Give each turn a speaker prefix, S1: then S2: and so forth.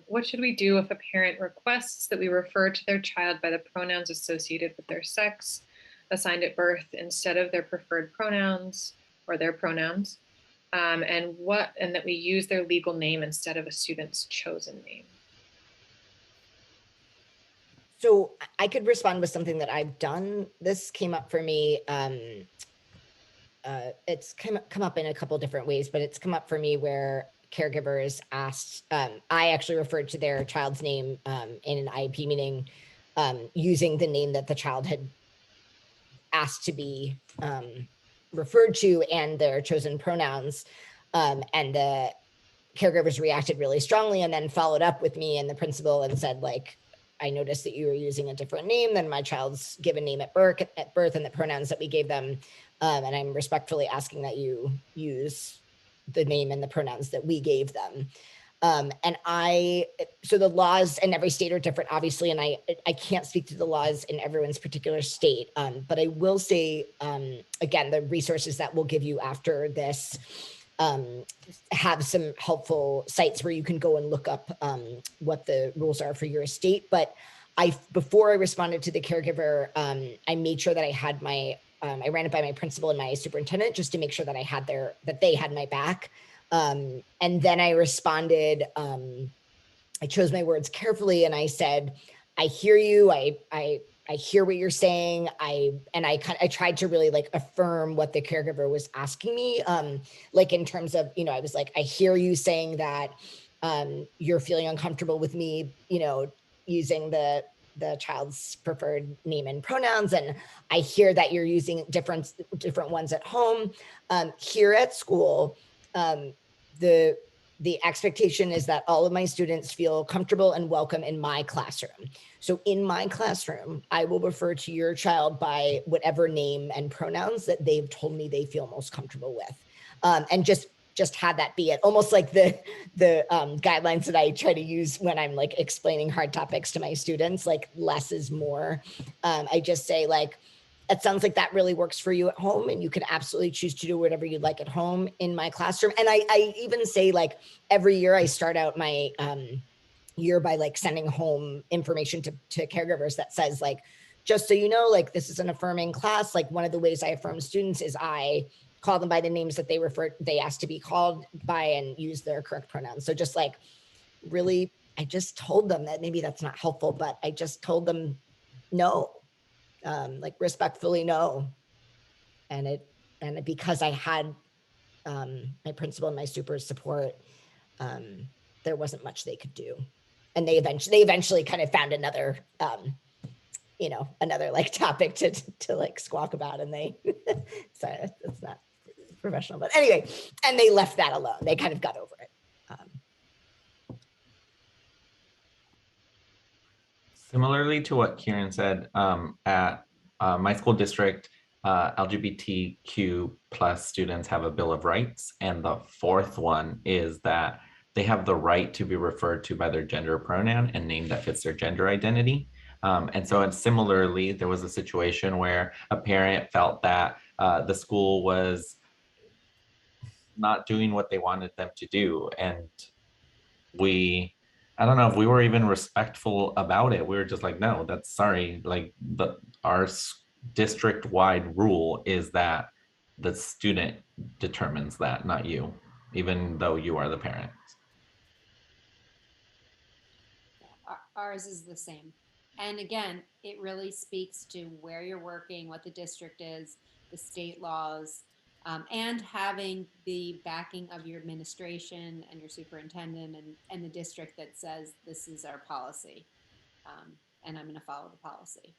S1: What should we do if a parent requests that we refer to their child by the pronouns associated with their sex assigned at birth instead of their preferred pronouns or their pronouns? And that we use their legal name instead of a student's chosen name?
S2: So I could respond with something that I've done. This came up for me. It's come up in a couple different ways, but it's come up for me where caregivers asked. I actually referred to their child's name in an IEP meeting using the name that the child had asked to be referred to and their chosen pronouns. And the caregivers reacted really strongly and then followed up with me and the principal and said, like, I noticed that you were using a different name than my child's given name at birth and the pronouns that we gave them. And I'm respectfully asking that you use the name and the pronouns that we gave them. So the laws in every state are different, obviously, and I can't speak to the laws in everyone's particular state, but I will say, again, the resources that we'll give you after this um, have some helpful sites where you can go and look up what the rules are for your state. But before I responded to the caregiver, I made sure that I ran it by my principal and my superintendent just to make sure that they had my back. And then I responded, I chose my words carefully and I said, I hear you. I hear what you're saying. I tried to really like affirm what the caregiver was asking me. Like in terms of, I was like, I hear you saying that you're feeling uncomfortable with me, using the child's preferred name and pronouns. And I hear that you're using different ones at home. Here at school, um, the the expectation is that all of my students feel comfortable and welcome in my classroom. So in my classroom, I will refer to your child by whatever name and pronouns that they've told me they feel most comfortable with. And just have that be it. Almost like the guidelines that I try to use when I'm like explaining hard topics to my students, like less is more. I just say like, it sounds like that really works for you at home and you can absolutely choose to do whatever you'd like at home in my classroom. And I even say like every year I start out my year by like sending home information to caregivers that says like, just so you know, like this is an affirming class. Like one of the ways I affirm students is I call them by the names that they asked to be called by and use their correct pronouns. So just like really, I just told them that maybe that's not helpful, but I just told them no, like respectfully no. And because I had my principal and my super's support, um, there wasn't much they could do. And they eventually kind of found another, another like topic to like squawk about. And they, sorry, it's not professional, but anyway, and they left that alone. They kind of got over it.
S3: Similarly to what Kieran said, at my school district, LGBTQ plus students have a Bill of Rights. And the fourth one is that they have the right to be referred to by their gender pronoun and name that fits their gender identity. And similarly, there was a situation where a parent felt that the school was not doing what they wanted them to do. And I don't know if we were even respectful about it. We were just like, no, that's sorry. Like our district wide rule is that the student determines that, not you, even though you are the parent.
S4: Ours is the same. And again, it really speaks to where you're working, what the district is, the state laws, and having the backing of your administration and your superintendent and the district that says this is our policy, and I'm going to follow the policy.